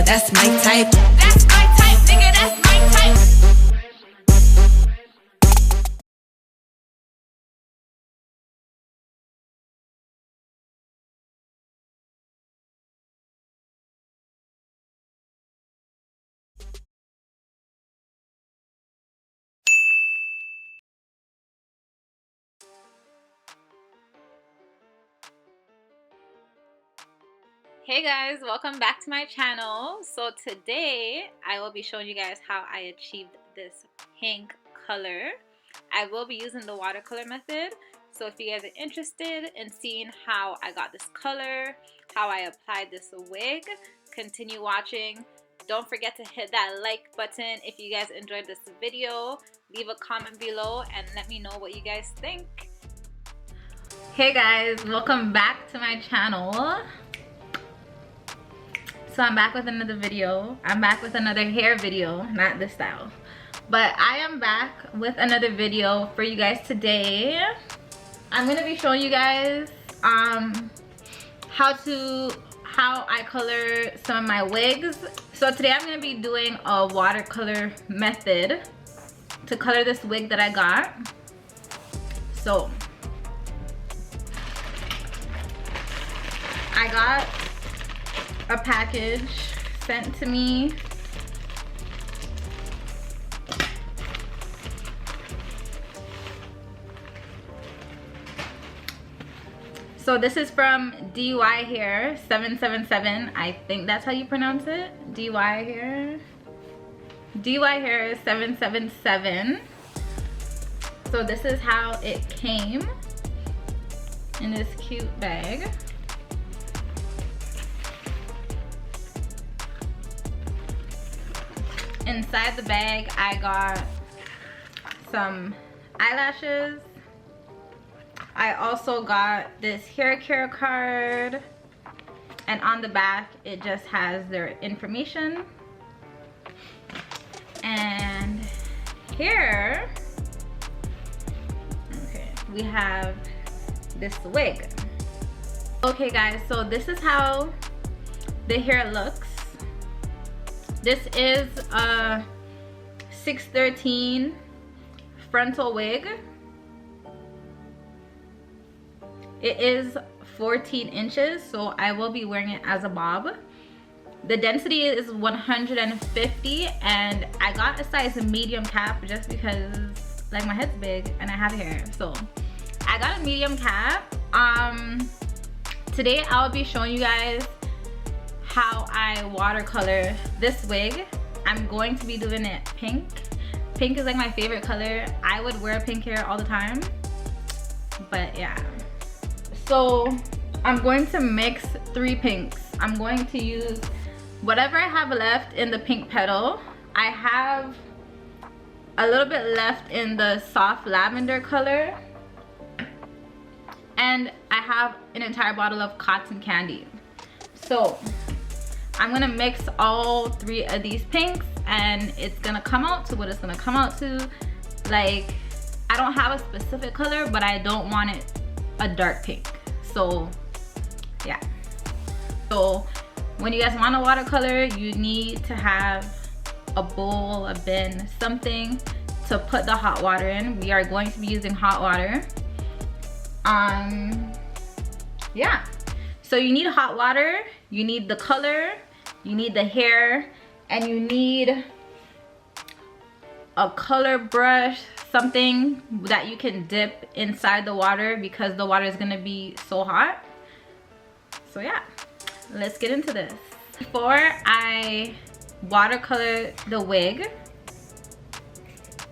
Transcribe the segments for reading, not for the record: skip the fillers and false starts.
nigga, that's my type. That's my type, nigga, that's my type. Hey guys, welcome back to my channel. So today I will be showing you guys how I achieved this pink color. I will be using the watercolor method. So if you guys are interested in seeing how I got this color, how I applied this wig, continue watching. Don't forget to hit that like button if you guys enjoyed this video. Leave a comment below and let me know what you guys think. Hey guys, welcome back to my channel. So I'm back with another video. I'm back with another hair video, not this style. But I am back with another video for you guys today. I'm gonna be showing you guys how I color some of my wigs. So today I'm gonna be doing a watercolor method to color this wig that I got. So I got a package sent to me. So this is from 𝐇𝐔𝐍𝐍𝐾777. I think that's how you pronounce it. 𝐇𝐔𝐍𝐼𝐼777. So this is how it came in this cute bag. Inside the bag I got some eyelashes. I also got this hair care card, and on the back it just has their information. And here, okay, we have this wig. Okay guys, so this is how the hair looks. This is a 613 frontal wig. It is 14 inches, so I will be wearing it as a bob. The density is 150, and I got a size medium cap just because like my head's big and I have hair. So I got a medium cap. Today I'll be showing you guys how I watercolor this wig. I'm going to be doing it pink. Pink is like my favorite color. I would wear pink hair all the time, but yeah. So I'm going to mix 3 pinks. I'm going to use whatever I have left in the pink petal. I have a little bit left in the soft lavender color, and I have an entire bottle of cotton candy. So I'm gonna mix all 3 of these pinks, and it's gonna come out to what it's gonna come out to. Like, I don't have a specific color, but I don't want it a dark pink. So yeah. So when you guys want a watercolor, you need to have a bowl, a bin, something to put the hot water in. We are going to be using hot water. Yeah. So you need hot water, you need the color, you need the hair, and you need a color brush, something that you can dip inside the water because the water is gonna be so hot. So yeah, let's get into this. Before I watercolor the wig,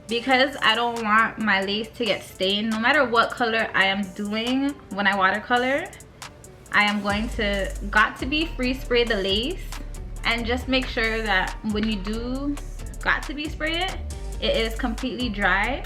because I don't want my lace to get stained, no matter what color I am doing when I watercolor, I am going to got to be free spray the lace, and just make sure that when you do got to be spray it, it is completely dry.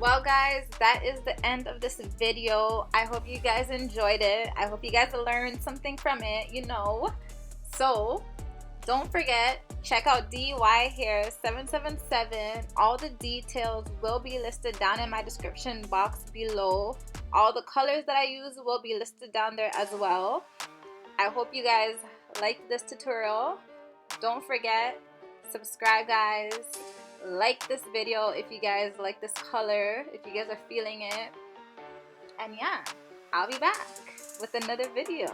Well guys, that is the end of this video. I hope you guys enjoyed it. I hope you guys learned something from it, you know. So don't forget, check out 𝐇𝐔𝐍𝐍𝐘777. All the details will be listed down in my description box below. All the colors that I use will be listed down there as well. I hope you guys liked this tutorial. Don't forget, subscribe guys. Like this video if you guys like this color, if you guys are feeling it. And yeah, I'll be back with another video.